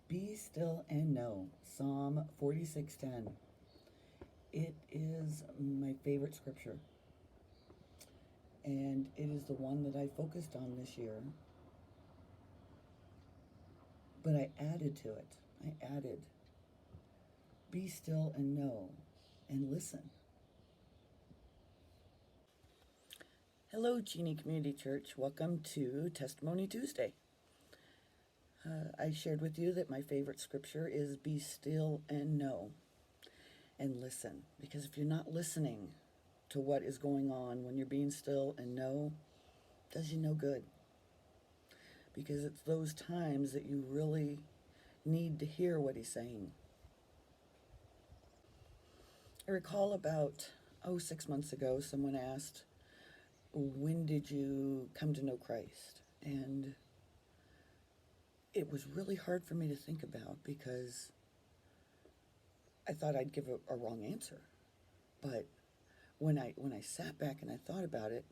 Be still and know. Psalm 46:10. It is my favorite scripture, and it is the one that I focused on this year. But I added to it. I added, be still and know and listen. Hello, Genie Community Church. Welcome to Testimony Tuesday. I shared with you that my favorite scripture is be still and know and listen. Because if you're not listening to what is going on when you're being still and know, it does you no good. Because it's those times that you really need to hear what he's saying. I recall about, 6 months ago, someone asked, when did you come to know Christ? And it was really hard for me to think about because I thought I'd give a wrong answer. But when I sat back and I thought about it,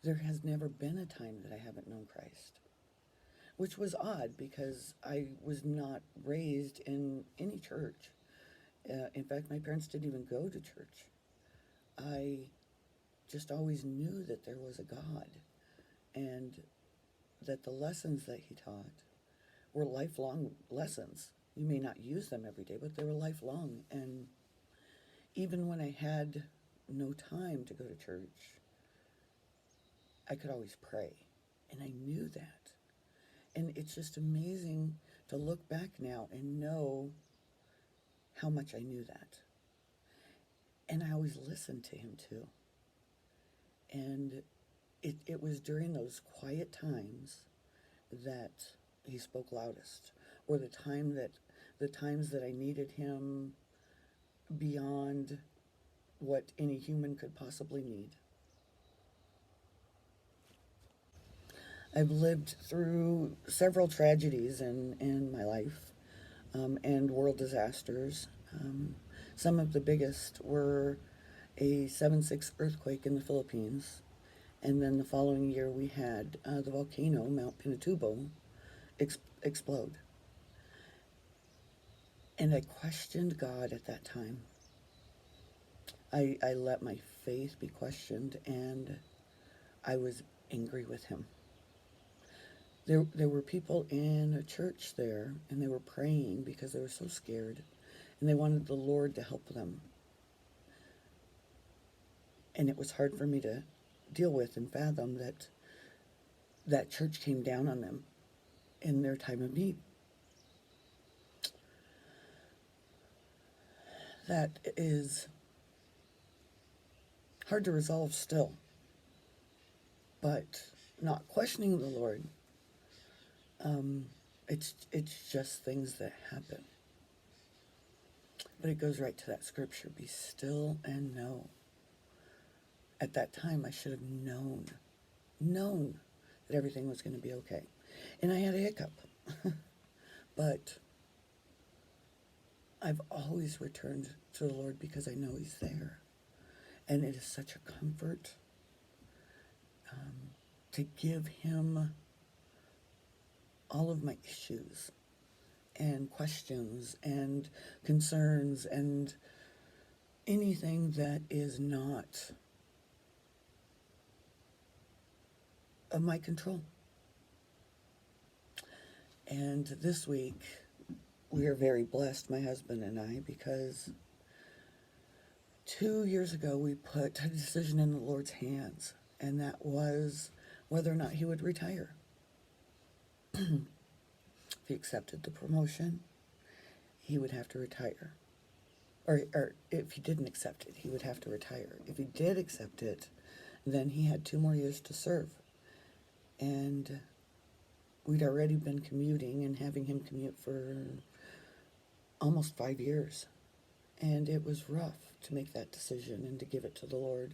there has never been a time that I haven't known Christ, which was odd because I was not raised in any church. In fact, my parents didn't even go to church. I just always knew that there was a God and that the lessons that he taught were lifelong lessons. You may not use them every day, but they were lifelong. And even when I had no time to go to church, I could always pray. And I knew that. And it's just amazing to look back now and know how much I knew that. And I always listened to him too. And it was during those quiet times that he spoke loudest, or the times that I needed him beyond what any human could possibly need. I've lived through several tragedies in my life, and world disasters. Some of the biggest were a 7.6 earthquake in the Philippines, and then the following year we had the volcano, Mount Pinatubo, explode. And I questioned God at that time. I let my faith be questioned, and I was angry with him. There were people in a church there, and they were praying because they were so scared, and they wanted the Lord to help them. And it was hard for me to deal with and fathom that church came down on them in their time of need. That is hard to resolve still. But not questioning the Lord, it's just things that happen. But it goes right to that scripture, be still and know. At that time, I should have known that everything was going to be okay. And I had a hiccup. But I've always returned to the Lord because I know he's there. And it is such a comfort to give him all of my issues and questions and concerns and anything that is not of my control. And this week, we are very blessed, my husband and I, because 2 years ago we put a decision in the Lord's hands, and that was whether or not he would retire. If he accepted the promotion, he would have to retire. Or if he didn't accept it, he would have to retire. If he did accept it, then he had 2 more years to serve. And we'd already been commuting and having him commute for almost 5 years. And it was rough to make that decision and to give it to the Lord.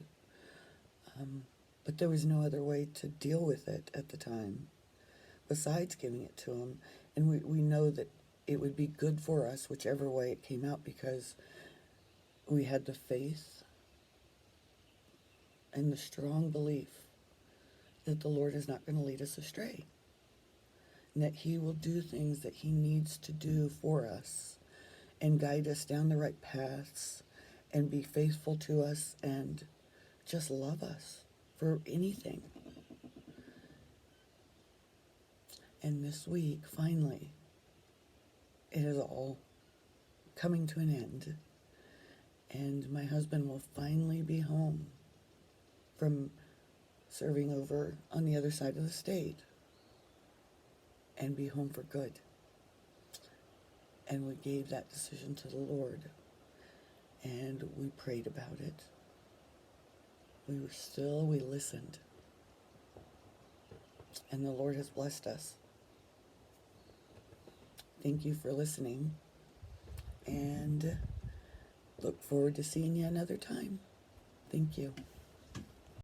But there was no other way to deal with it at the time besides giving it to him. And we know that it would be good for us whichever way it came out, because we had the faith and the strong belief that the Lord is not going to lead us astray. and that He will do things that He needs to do for us and guide us down the right paths and be faithful to us and just love us for anything. And this week, finally, it is all coming to an end. And my husband will finally be home from serving over on the other side of the state and be home for good. And we gave that decision to the Lord. And we prayed about it. We listened. And the Lord has blessed us. Thank you for listening. And look forward to seeing you another time. Thank you.